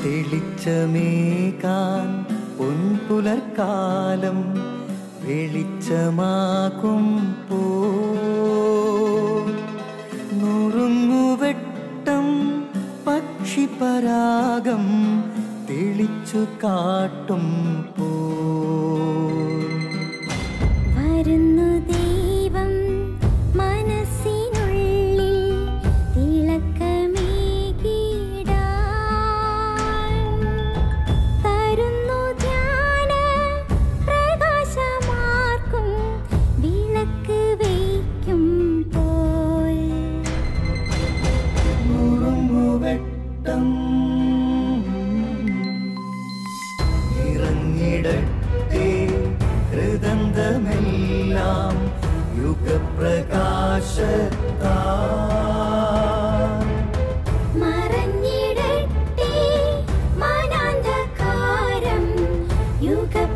തെളിച്ചമേകാൻ പൊൻപുലർക്കാലം വെളിച്ചമാകുമ്പോ നുറുങ്ങുവെട്ടം പക്ഷിപരാഗം തെളിച്ചു കാട്ടുമ്പോ വരുന്നു ദൈവം മനസ്സിനുള്ളിൽ തിളക്കമേകിടാൻ തരുന്നു ധ്യാന പ്രകാശമാർക്കും വിളക്ക് വയ്ക്കുമ്പോൾ നുറുങ്ങുവെട്ടം ഇറങ്ങിടട്ടെ ഹൃദന്തമെല്ലാം യുഗപ്രകാശത്താൽ മറഞ്ഞിടട്ടെ മനാന്ധകാരം യുഗപ്രസാദത്താൽ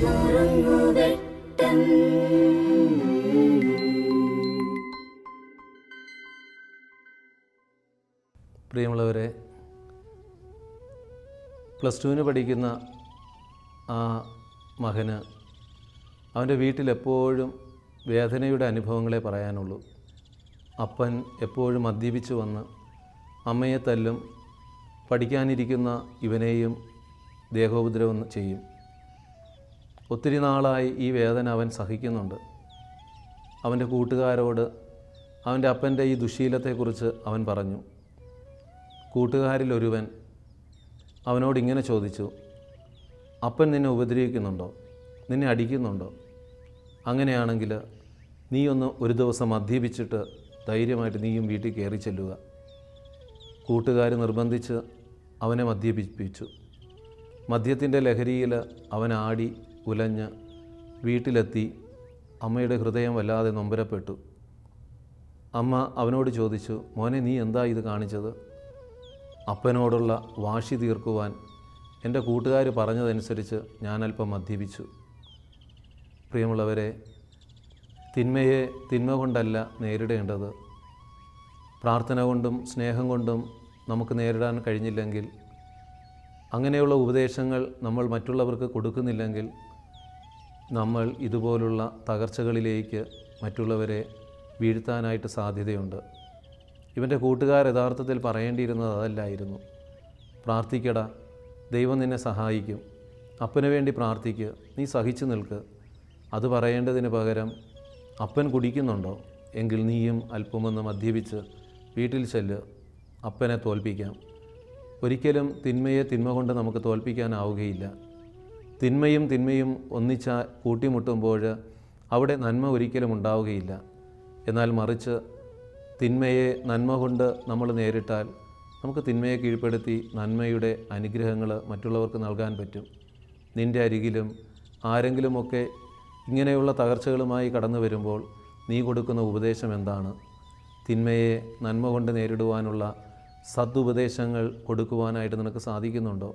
നുറുങ്ങുവെട്ടം. പ്രിയമുള്ളവരെ, +2 പഠിക്കുന്ന ആ മകന് അവൻ്റെ വീട്ടിലെപ്പോഴും വേദനയുടെ അനുഭവങ്ങളെ പറയാനുള്ളൂ. അപ്പൻ എപ്പോഴും മദ്യപിച്ച് വന്ന് അമ്മയെ തല്ലും, പഠിക്കാനിരിക്കുന്ന ഇവനെയും ദേഹോപദ്രവം ചെയ്യും. ഒത്തിരി നാളായി ഈ വേദന അവൻ സഹിക്കുന്നുണ്ട്. അവൻ്റെ കൂട്ടുകാരോട് അവൻ്റെ അപ്പൻ്റെ ഈ ദുശ്ശീലത്തെക്കുറിച്ച് അവൻ പറഞ്ഞു. കൂട്ടുകാരിലൊരുവൻ അവനോട് ഇങ്ങനെ ചോദിച്ചു, അപ്പൻ നിന്നെ ഉപദ്രവിക്കുന്നുണ്ടോ? നിന്നെ അടിക്കുന്നുണ്ടോ? അങ്ങനെയാണെങ്കിൽ നീ ഒരു ദിവസം മദ്യപിച്ചിട്ട് ധൈര്യമായിട്ട് നീയും വീട്ടിൽ കയറി ചെല്ലുക. കൂട്ടുകാർ നിർബന്ധിച്ച് അവനെ മദ്യപിപ്പിച്ചു. മദ്യത്തിൻ്റെ ലഹരിയിൽ അവൻ ആടി ഉലഞ്ഞ് വീട്ടിലെത്തി. അമ്മയുടെ ഹൃദയം വല്ലാതെ നൊമ്പരപ്പെട്ടു. അമ്മ അവനോട് ചോദിച്ചു, മോനെ നീ എന്താ ഇത് കാണിച്ചത്? അപ്പനോടുള്ള വാശി തീർക്കുവാൻ എൻ്റെ കൂട്ടുകാർ പറഞ്ഞതനുസരിച്ച് ഞാനല്പം മദ്യപിച്ചു. പ്രിയമുള്ളവരെ, തിന്മയെ തിന്മ കൊണ്ടല്ല നേരിടേണ്ടത്, പ്രാർത്ഥന കൊണ്ടും സ്നേഹം കൊണ്ടും നമുക്ക് നേരിടാൻ കഴിഞ്ഞില്ലെങ്കിൽ, അങ്ങനെയുള്ള ഉപദേശങ്ങൾ നമ്മൾ മറ്റുള്ളവർക്ക് കൊടുക്കുന്നില്ലെങ്കിൽ, നമ്മൾ ഇതുപോലുള്ള തകർച്ചകളിലേക്ക് മറ്റുള്ളവരെ വീഴ്ത്താനായിട്ട് സാധ്യതയുണ്ട്. ഇവൻ്റെ കൂട്ടുകാർ യഥാർത്ഥത്തിൽ പറയേണ്ടിയിരുന്നത് അതല്ലായിരുന്നു. പ്രാർത്ഥിക്കടാ, ദൈവം നിന്നെ സഹായിക്കും, അപ്പന് വേണ്ടി പ്രാർത്ഥിക്കുക, നീ സഹിച്ചു നിൽക്ക്. അത് പറയേണ്ടതിന് പകരം അപ്പൻ കുടിക്കുന്നുണ്ടോ എങ്കിൽ നീയും അല്പമൊന്ന് മദ്യപിച്ച് വീട്ടിൽ ചെല്ല്, അപ്പനെ തോൽപ്പിക്കാം. ഒരിക്കലും തിന്മയെ തിന്മ കൊണ്ട് നമുക്ക് തോൽപ്പിക്കാനാവുകയില്ല. തിന്മയും ഒന്നിച്ച കൂട്ടിമുട്ടുമ്പോൾ അവിടെ നന്മ ഒരിക്കലും ഉണ്ടാവുകയില്ല. എന്നാൽ മറിച്ച് തിന്മയെ നന്മ കൊണ്ട് നമ്മൾ നേരിട്ടാൽ നമുക്ക് തിന്മയെ കീഴ്പ്പെടുത്തി നന്മയുടെ അനുഗ്രഹങ്ങൾ മറ്റുള്ളവർക്ക് നൽകാൻ പറ്റും. നിൻ്റെ അരികിലും ആരെങ്കിലുമൊക്കെ ഇങ്ങനെയുള്ള തകർച്ചകളുമായി കടന്നു വരുമ്പോൾ നീ കൊടുക്കുന്ന ഉപദേശം എന്താണ്? തിന്മയെ നന്മ കൊണ്ട് നേരിടുവാനുള്ള സദുപദേശങ്ങൾ കൊടുക്കുവാനായിട്ട് നിനക്ക് സാധിക്കുന്നുണ്ടോ?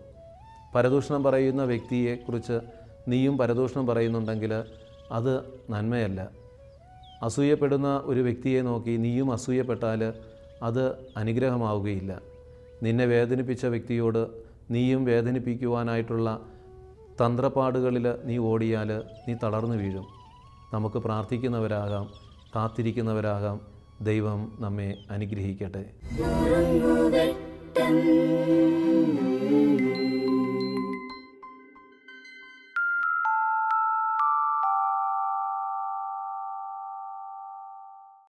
പരദൂഷണം പറയുന്ന വ്യക്തിയെക്കുറിച്ച് നീയും പരദൂഷണം പറയുന്നുണ്ടെങ്കിൽ അത് നന്മയല്ല. അസൂയപ്പെടുന്ന ഒരു വ്യക്തിയെ നോക്കി നീയും അസൂയപ്പെട്ടാൽ അത് അനുഗ്രഹമാവുകയില്ല. നിന്നെ വേദനിപ്പിച്ച വ്യക്തിയോട് നീയും വേദനിപ്പിക്കുവാനായിട്ടുള്ള തന്ത്രപ്പാടുകളിൽ നീ ഓടിയാൽ നീ തളർന്നു വീഴും. നമുക്ക് പ്രാർത്ഥിക്കുന്നവരാകാം, കാത്തിരിക്കുന്നവരാകാം. ദൈവം നമ്മെ അനുഗ്രഹിക്കട്ടെ.